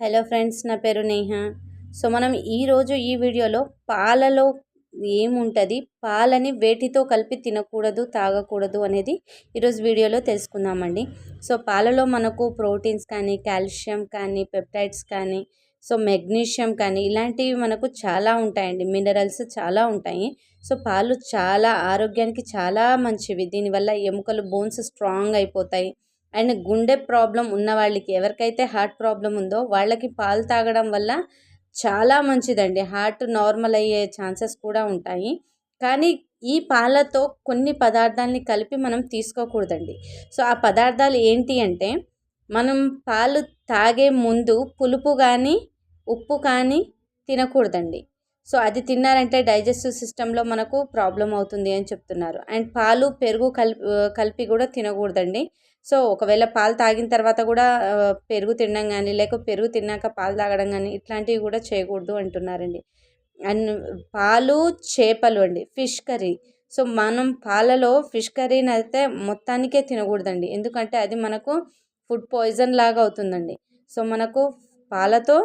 Hello friends, నా పేరు Neha. So మనం ఈరోజు ఈ వీడియోలో పాలలో ఏముంటుంది, పాలని వేటితో కలిపి తినకూడదు, తాగకూడదు అనేది ఈరోజు వీడియోలో తెలుసుకుందామండి. సో పాలలో మనకు ప్రోటీన్స్ కానీ, కాల్షియం కానీ, పెప్టైడ్స్ కానీ, సో మెగ్నీషియం కానీ ఇలాంటివి మనకు చాలా ఉంటాయండి. మినరల్స్ చాలా ఉంటాయి. సో పాలు చాలా ఆరోగ్యానికి చాలా మంచివి. దీనివల్ల ఎముకలు, బోన్స్ స్ట్రాంగ్ అయిపోతాయి. అండ్ గుండె ప్రాబ్లం ఉన్న వాళ్ళకి, ఎవరికైతే హార్ట్ ప్రాబ్లం ఉందో వాళ్ళకి పాలు తాగడం వల్ల చాలా మంచిదండి. హార్ట్ నార్మల్ అయ్యే ఛాన్సెస్ కూడా ఉంటాయి. కానీ ఈ పాలతో కొన్ని పదార్థాలని కలిపి మనం తీసుకోకూడదండి. సో ఆ పదార్థాలు ఏంటి అంటే, మనం పాలు తాగే ముందు పులుపు కానీ, ఉప్పు కానీ తినకూడదండి. సో అది తిన్నారంటే డైజెస్టివ్ సిస్టంలో మనకు ప్రాబ్లం అవుతుంది అని చెప్తున్నారు. అండ్ పాలు, పెరుగు కలిపి కూడా తినకూడదండి. సో ఒకవేళ పాలు తాగిన తర్వాత కూడా పెరుగు తినడం కానీ, లేక పెరుగు తిన్నాక పాలు తాగడం కానీ ఇట్లాంటివి కూడా చేయకూడదు అంటున్నారండి. అండ్ పాలు, చేపలు అండి, ఫిష్ కర్రీ. సో మనం పాలలో ఫిష్ కర్రీని అయితే మొత్తానికే తినకూడదండి. ఎందుకంటే అది మనకు ఫుడ్ పాయిజన్ లాగా అవుతుందండి. సో మనకు పాలతో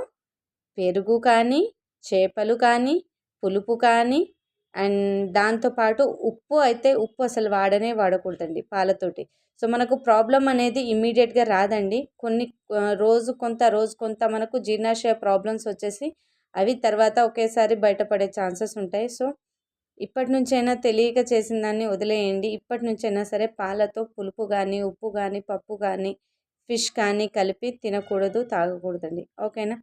పెరుగు కానీ, చేపలు కానీ, పులుపు కానీ, అండ్ దాంతోపాటు ఉప్పు అసలు వాడకూడదండి పాలతోటి. సో మనకు ప్రాబ్లం అనేది ఇమ్మీడియట్గా రాదండి. రోజు కొంత మనకు జీర్ణాశయ ప్రాబ్లమ్స్ వచ్చేసి అవి తర్వాత ఒకేసారి బయటపడే ఛాన్సెస్ ఉంటాయి. సో ఇప్పటి నుంచైనా తెలియక చేసిన దాన్ని వదిలేయండి. ఇప్పటి నుంచైనా సరే పాలతో పులుపు కానీ, ఉప్పు కానీ, పప్పు కానీ, ఫిష్ కానీ కలిపి తినకూడదు, తాగకూడదండి. ఓకేనా?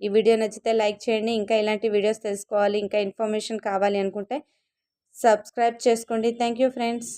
ఈ వీడియో నచ్చితే లైక్ చేయండి. ఇంకా ఇలాంటి వీడియోస్ తెలుసుకోవాలి, ఇంకా ఇన్ఫర్మేషన్ కావాలి అనుకుంటే సబ్స్క్రైబ్ చేసుకోండి. Thank you friends.